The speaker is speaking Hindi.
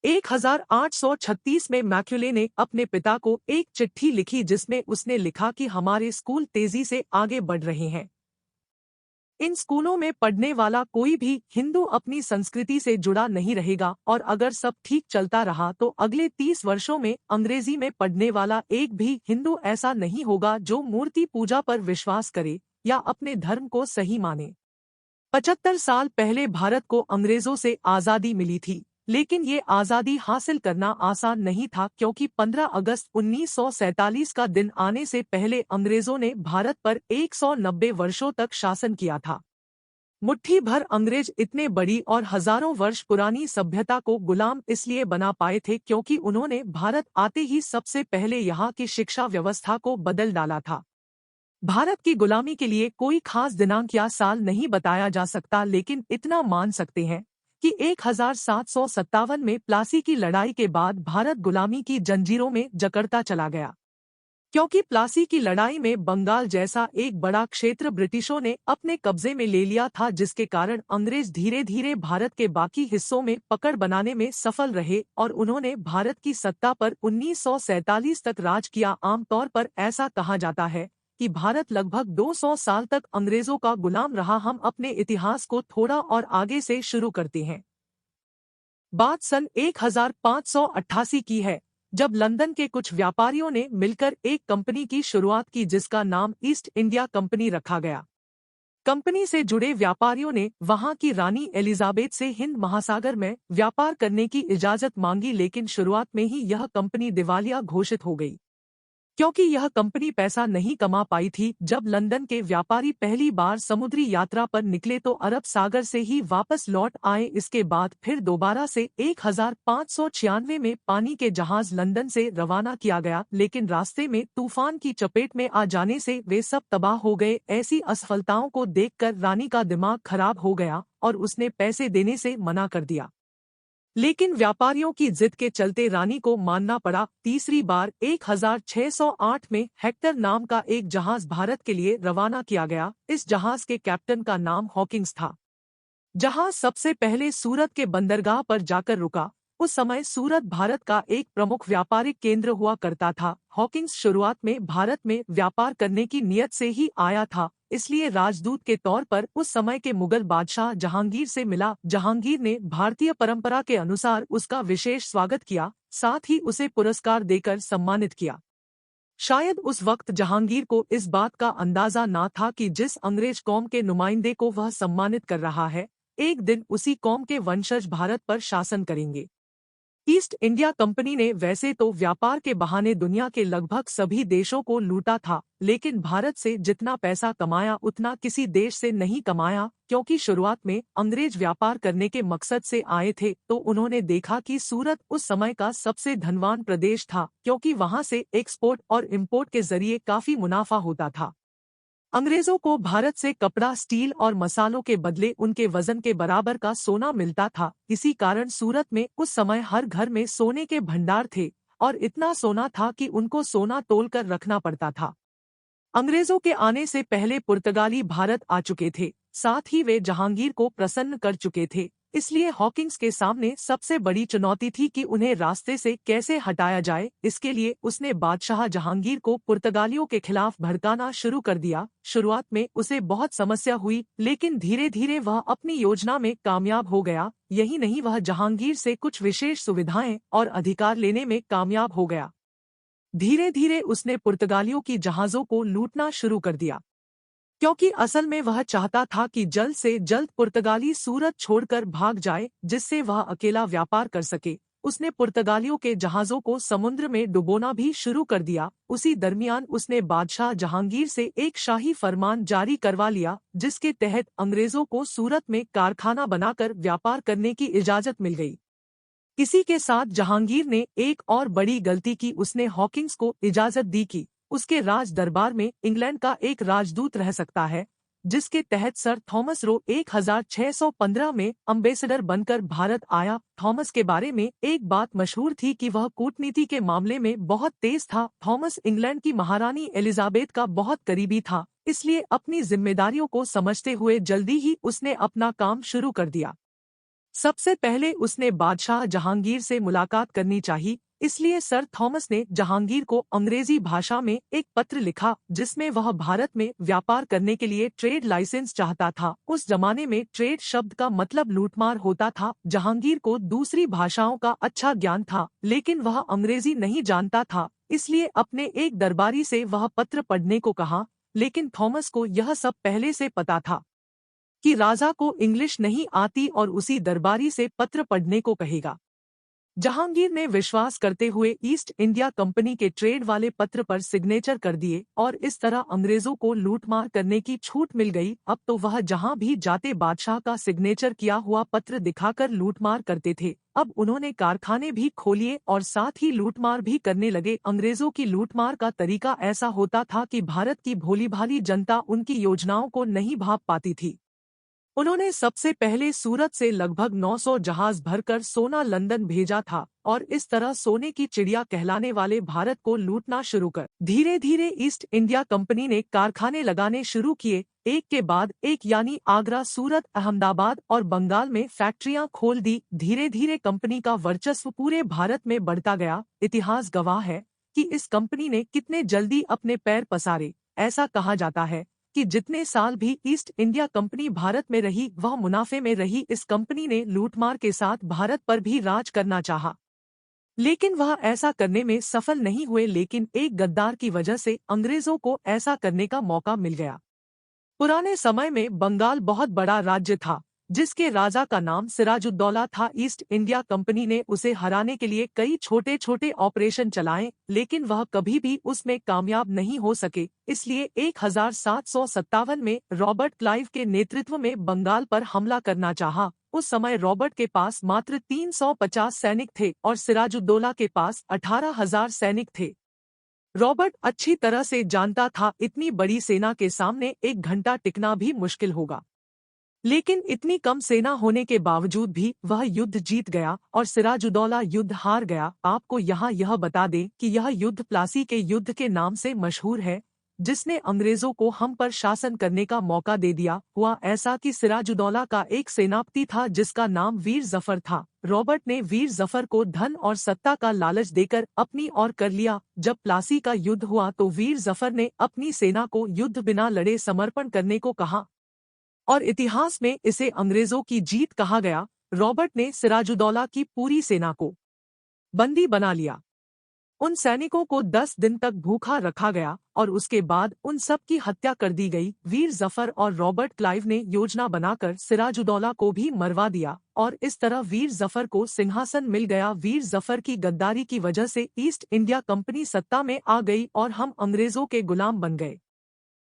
1836 में मैक्यूले ने अपने पिता को एक चिट्ठी लिखी जिसमें उसने लिखा कि हमारे स्कूल तेजी से आगे बढ़ रहे हैं। इन स्कूलों में पढ़ने वाला कोई भी हिंदू अपनी संस्कृति से जुड़ा नहीं रहेगा और अगर सब ठीक चलता रहा तो अगले 30 वर्षों में अंग्रेजी में पढ़ने वाला एक भी हिंदू ऐसा नहीं होगा जो मूर्ति पूजा पर विश्वास करे या अपने धर्म को सही माने। 75 साल पहले भारत को अंग्रेजों से आज़ादी मिली थी, लेकिन ये आज़ादी हासिल करना आसान नहीं था क्योंकि 15 अगस्त 1947 का दिन आने से पहले अंग्रेजों ने भारत पर 190 वर्षों तक शासन किया था। मुट्ठी भर अंग्रेज इतने बड़ी और हजारों वर्ष पुरानी सभ्यता को गुलाम इसलिए बना पाए थे क्योंकि उन्होंने भारत आते ही सबसे पहले यहाँ की शिक्षा व्यवस्था को बदल डाला था। भारत की गुलामी के लिए कोई खास दिनांक या साल नहीं बताया जा सकता, लेकिन इतना मान सकते हैं कि 1757 में प्लासी की लड़ाई के बाद भारत गुलामी की जंजीरों में जकड़ता चला गया, क्योंकि प्लासी की लड़ाई में बंगाल जैसा एक बड़ा क्षेत्र ब्रिटिशों ने अपने कब्जे में ले लिया था, जिसके कारण अंग्रेज धीरे धीरे भारत के बाकी हिस्सों में पकड़ बनाने में सफल रहे और उन्होंने भारत की सत्ता पर 1947 तक राज किया। आमतौर पर ऐसा कहा जाता है कि भारत लगभग 200 साल तक अंग्रेजों का गुलाम रहा। हम अपने इतिहास को थोड़ा और आगे से शुरू करते हैं। बात सन 1588 की है, जब लंदन के कुछ व्यापारियों ने मिलकर एक कंपनी की शुरुआत की जिसका नाम ईस्ट इंडिया कंपनी रखा गया। कंपनी से जुड़े व्यापारियों ने वहां की रानी एलिजाबेथ से हिंद महासागर में व्यापार करने की इजाजत मांगी, लेकिन शुरुआत में ही यह कंपनी दिवालिया घोषित हो गई क्योंकि यह कंपनी पैसा नहीं कमा पाई थी। जब लंदन के व्यापारी पहली बार समुद्री यात्रा पर निकले तो अरब सागर से ही वापस लौट आए। इसके बाद फिर दोबारा से 1596 में पानी के जहाज लंदन से रवाना किया गया, लेकिन रास्ते में तूफान की चपेट में आ जाने से वे सब तबाह हो गए। ऐसी असफलताओं को देखकर रानी का दिमाग खराब हो गया और उसने पैसे देने से मना कर दिया, लेकिन व्यापारियों की जिद के चलते रानी को मानना पड़ा। तीसरी बार 1608 में हेक्टर नाम का एक जहाज भारत के लिए रवाना किया गया। इस जहाज के कैप्टन का नाम हॉकिंस था। जहाज सबसे पहले सूरत के बंदरगाह पर जाकर रुका। उस समय सूरत भारत का एक प्रमुख व्यापारिक केंद्र हुआ करता था। हॉकिंस शुरुआत में भारत में व्यापार करने की नीयत से ही आया था, इसलिए राजदूत के तौर पर उस समय के मुगल बादशाह जहांगीर से मिला। जहांगीर ने भारतीय परंपरा के अनुसार उसका विशेष स्वागत किया, साथ ही उसे पुरस्कार देकर सम्मानित किया। शायद उस वक्त जहांगीर को इस बात का अंदाजा ना था कि जिस अंग्रेज कौम के नुमाइंदे को वह सम्मानित कर रहा है, एक दिन उसी कौम के वंशज भारत पर शासन करेंगे। ईस्ट इंडिया कंपनी ने वैसे तो व्यापार के बहाने दुनिया के लगभग सभी देशों को लूटा था, लेकिन भारत से जितना पैसा कमाया उतना किसी देश से नहीं कमाया, क्योंकि शुरुआत में अंग्रेज व्यापार करने के मकसद से आए थे तो उन्होंने देखा कि सूरत उस समय का सबसे धनवान प्रदेश था, क्योंकि वहां से एक्सपोर्ट और इंपोर्ट के जरिए काफी मुनाफा होता था। अंग्रेजों को भारत से कपड़ा, स्टील और मसालों के बदले उनके वजन के बराबर का सोना मिलता था। इसी कारण सूरत में उस समय हर घर में सोने के भंडार थे और इतना सोना था कि उनको सोना तोलकर रखना पड़ता था। अंग्रेजों के आने से पहले पुर्तगाली भारत आ चुके थे, साथ ही वे जहांगीर को प्रसन्न कर चुके थे। इसलिए हॉकिंस के सामने सबसे बड़ी चुनौती थी कि उन्हें रास्ते से कैसे हटाया जाए। इसके लिए उसने बादशाह जहांगीर को पुर्तगालियों के खिलाफ भड़काना शुरू कर दिया। शुरुआत में उसे बहुत समस्या हुई, लेकिन धीरे धीरे वह अपनी योजना में कामयाब हो गया। यही नहीं, वह जहांगीर से कुछ विशेष सुविधाएं और अधिकार लेने में कामयाब हो गया। धीरे धीरे उसने पुर्तगालियों की जहाजों को लूटना शुरू कर दिया, क्योंकि असल में वह चाहता था कि जल्द से जल्द पुर्तगाली सूरत छोड़कर भाग जाए, जिससे वह अकेला व्यापार कर सके। उसने पुर्तगालियों के जहाजों को समुद्र में डुबोना भी शुरू कर दिया। उसी दरमियान उसने बादशाह जहांगीर से एक शाही फरमान जारी करवा लिया, जिसके तहत अंग्रेजों को सूरत में कारखाना बनाकर व्यापार करने की इजाजत मिल गई। इसी के साथ जहांगीर ने एक और बड़ी गलती की, उसने हॉकिंस को इजाजत दी कि उसके राज दरबार में इंग्लैंड का एक राजदूत रह सकता है, जिसके तहत सर थॉमस रो 1615 में अम्बेसडर बनकर भारत आया। थॉमस के बारे में एक बात मशहूर थी कि वह कूटनीति के मामले में बहुत तेज था। थॉमस इंग्लैंड की महारानी एलिजाबेथ का बहुत करीबी था, इसलिए अपनी जिम्मेदारियों को समझते हुए जल्दी ही उसने अपना काम शुरू कर दिया। सबसे पहले उसने बादशाह जहांगीर से मुलाकात करनी चाहिए, इसलिए सर थॉमस ने जहांगीर को अंग्रेजी भाषा में एक पत्र लिखा जिसमें वह भारत में व्यापार करने के लिए ट्रेड लाइसेंस चाहता था। उस जमाने में ट्रेड शब्द का मतलब लूटमार होता था। जहांगीर को दूसरी भाषाओं का अच्छा ज्ञान था, लेकिन वह अंग्रेजी नहीं जानता था, इसलिए अपने एक दरबारी से वह पत्र पढ़ने को कहा। लेकिन थॉमस को यह सब पहले से पता था कि राजा को इंग्लिश नहीं आती और उसी दरबारी से पत्र पढ़ने को कहेगा। जहांगीर ने विश्वास करते हुए ईस्ट इंडिया कंपनी के ट्रेड वाले पत्र पर सिग्नेचर कर दिए और इस तरह अंग्रेजों को लूटमार करने की छूट मिल गई। अब तो वह जहां भी जाते बादशाह का सिग्नेचर किया हुआ पत्र दिखाकर लूटमार करते थे। अब उन्होंने कारखाने भी खोलिए और साथ ही लूटमार भी करने लगे। अंग्रेजों की लूटमार का तरीका ऐसा होता था कि भारत की भोली भाली जनता उनकी योजनाओं को नहीं भांप पाती थी। उन्होंने सबसे पहले सूरत से लगभग 900 जहाज भरकर सोना लंदन भेजा था और इस तरह सोने की चिड़िया कहलाने वाले भारत को लूटना शुरू कर धीरे धीरे ईस्ट इंडिया कंपनी ने कारखाने लगाने शुरू किए, एक के बाद एक, यानी आगरा, सूरत, अहमदाबाद और बंगाल में फैक्ट्रियां खोल दी। धीरे धीरे कंपनी का वर्चस्व पूरे भारत में बढ़ता गया। इतिहास गवाह है कि इस कंपनी ने कितने जल्दी अपने पैर पसारे। ऐसा कहा जाता है कि जितने साल भी ईस्ट इंडिया कंपनी भारत में रही वह मुनाफे में रही। इस कंपनी ने लूटमार के साथ भारत पर भी राज करना चाहा, लेकिन वह ऐसा करने में सफल नहीं हुए। लेकिन एक गद्दार की वजह से अंग्रेजों को ऐसा करने का मौका मिल गया। पुराने समय में बंगाल बहुत बड़ा राज्य था जिसके राजा का नाम सिराजुद्दौला था। ईस्ट इंडिया कंपनी ने उसे हराने के लिए कई छोटे छोटे ऑपरेशन चलाए, लेकिन वह कभी भी उसमें कामयाब नहीं हो सके। इसलिए 1757 में रॉबर्ट क्लाइव के नेतृत्व में बंगाल पर हमला करना चाहा। उस समय रॉबर्ट के पास मात्र 350 सैनिक थे और सिराजुद्दौला के पास 18,000 सैनिक थे। रॉबर्ट अच्छी तरह से जानता था इतनी बड़ी सेना के सामने एक घंटा टिकना भी मुश्किल होगा, लेकिन इतनी कम सेना होने के बावजूद भी वह युद्ध जीत गया और सिराजुद्दौला युद्ध हार गया। आपको यहाँ यह बता दें कि यह युद्ध प्लासी के युद्ध के नाम से मशहूर है, जिसने अंग्रेजों को हम पर शासन करने का मौका दे दिया। हुआ ऐसा कि सिराजुद्दौला का एक सेनापति था जिसका नाम वीर जफर था। रॉबर्ट ने वीर जफर को धन और सत्ता का लालच देकर अपनी ओर कर लिया। जब प्लासी का युद्ध हुआ तो वीर जफर ने अपनी सेना को युद्ध बिना लड़े समर्पण करने को कहा और इतिहास में इसे अंग्रेजों की जीत कहा गया। रॉबर्ट ने सिराजुद्दौला की पूरी सेना को बंदी बना लिया। उन सैनिकों को 10 दिन तक भूखा रखा गया और उसके बाद उन सब की हत्या कर दी गई। वीर जफर और रॉबर्ट क्लाइव ने योजना बनाकर सिराजुद्दौला को भी मरवा दिया और इस तरह वीर जफर को सिंहासन मिल गया। वीर जफर की गद्दारी की वजह से ईस्ट इंडिया कंपनी सत्ता में आ गई और हम अंग्रेजों के गुलाम बन गए।